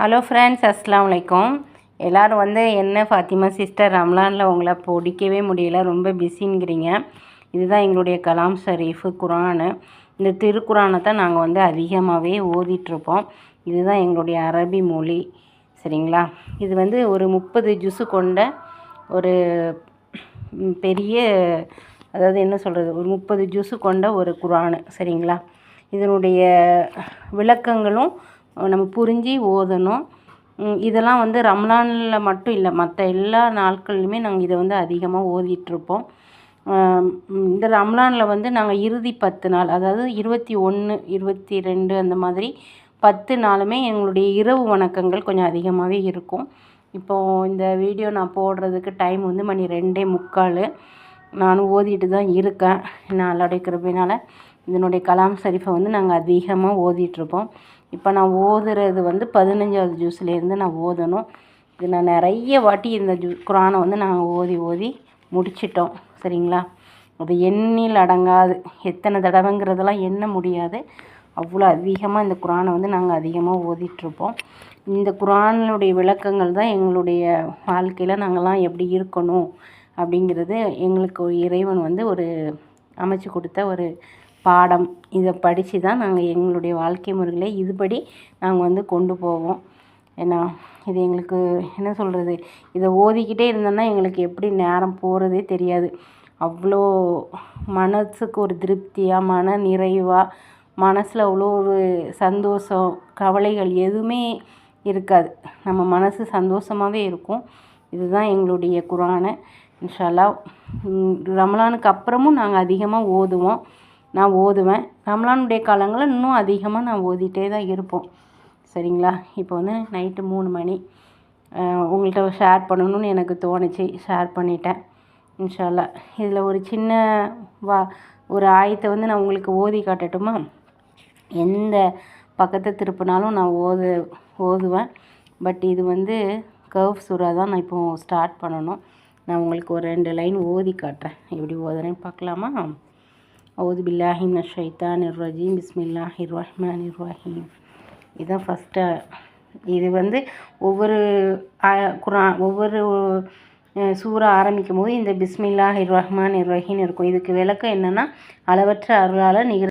Hello friends, அஸ்ஸலாமு அலைக்கும். எல்லோரும் என்ன ஃபாத்திமா சிஸ்டர் ரம்லானில் உங்களை பிடிக்கவே முடியல, ரொம்ப பிஸிங்கிறீங்க. இதுதான் எங்களுடைய கலாம் ஷரீஃபு குரானு. இந்த திருக்குரானை தான் நாங்கள் அதிகமாகவே ஓதிட்டுருப்போம். இதுதான் எங்களுடைய அரபி மொழி, சரிங்களா. இது ஒரு 30 ஜுஸு கொண்ட ஒரு பெரிய, அதாவது என்ன சொல்கிறது, ஒரு 30 ஜுஸு கொண்ட ஒரு குரானு, சரிங்களா. இதனுடைய விளக்கங்களும் நம்ம புரிஞ்சு ஓதணும். இதெல்லாம் ரம்லானில் மட்டும் இல்லை, மற்ற எல்லா நாட்கள்லையுமே நாங்கள் இதை அதிகமாக ஓதிட்டுருப்போம். இந்த ரம்லானில் நாங்கள் இறுதி 10 நாள், அதாவது 21, 22 அந்த மாதிரி 10 நாளுமே எங்களுடைய இரவு வணக்கங்கள் கொஞ்சம் அதிகமாகவே இருக்கும். இப்போது இந்த வீடியோ நான் போடுறதுக்கு டைம் மணி 2:45. நானும் ஓதிட்டு தான் இருக்கேன். அல்லாஹ்வுடைய கிருபையினால் இதனுடைய கலாம் ஷரீஃபை நாங்கள் அதிகமாக ஓதிட்டுருப்போம். இப்போ நான் ஓதுறது 15வது ஜூஸ்லேருந்து நான் ஓதணும். இது நான் நிறைய வாட்டி இந்த குரானை நாங்கள் ஓதி முடிச்சிட்டோம், சரிங்களா. அது எண்ணில் அடங்காது, எத்தனை தடவைங்கிறதெல்லாம் எண்ண முடியாது. அவ்வளோ அதிகமாக இந்த குரானை நாங்கள் அதிகமாக ஓதிட்டுருப்போம். இந்த குரானுடைய விளக்கங்கள் தான் எங்களுடைய வாழ்க்கையில் நாங்கள்லாம் எப்படி இருக்கணும் அப்படிங்கிறது எங்களுக்கு இறைவன் ஒரு அமைச்சு கொடுத்த ஒரு பாடம். இதை படித்து தான் நாங்கள் எங்களுடைய வாழ்க்கை முறைகளை இதுபடி நாங்கள் கொண்டு போவோம். ஏன்னா இது எங்களுக்கு என்ன சொல்கிறது, இதை ஓதிக்கிட்டே இருந்தோன்னா எங்களுக்கு எப்படி நேரம் போகிறதே தெரியாது. அவ்வளோ மனதுக்கு ஒரு திருப்தியாக, மன நிறைவாக, மனசில் அவ்வளோ ஒரு சந்தோஷம், கவலைகள் எதுவுமே இருக்காது. நம்ம மனசு சந்தோஷமாகவே இருக்கும். இதுதான் எங்களுடைய குரானை. இன்ஷா அல்லாஹ் ரமலானுக்கு அப்புறமும் நாங்கள் அதிகமாக ஓதுவோம். நான் ஓதுவேன். ரம்லானுடைய காலங்களில் இன்னும் அதிகமாக நான் ஓதிட்டே தான் இருப்போம், சரிங்களா. இப்போ நைட்டு 3 மணி. உங்கள்கிட்ட ஷேர் பண்ணணும்னு எனக்கு தோணுச்சு, ஷேர் பண்ணிட்டேன். இன்ஷா அல்லாஹ் இதில் ஒரு சின்ன ஒரு ஆயத்தை நான் உங்களுக்கு ஓதி காட்டட்டுமா? எந்த பக்கத்தை திருப்பினாலும் நான் ஓதுவேன். பட் இது கர்வ் சூரா தான் நான் இப்போது ஸ்டார்ட் பண்ணணும். நான் உங்களுக்கு ஒரு 2 லைன் ஓதி காட்டுறேன். எப்படி ஓதுறேன்னு பார்க்கலாமா? அவுது பில்லாஹி மினஷ் ஷைத்தானிர் ரஜீம், பிஸ்மில்லாஹிர் ரஹ்மானிர் ரஹீம். இதுதான் ஃபஸ்ட்டு. இது ஒவ்வொரு ஒவ்வொரு சூறா ஆரம்பிக்கும் போது இந்த பிஸ்மில்லாஹிர் ரஹ்மானிர் ரஹீம் இருக்கும். இதுக்கு விளக்கம் என்னென்னா, அளவற்ற அருளால் நிகர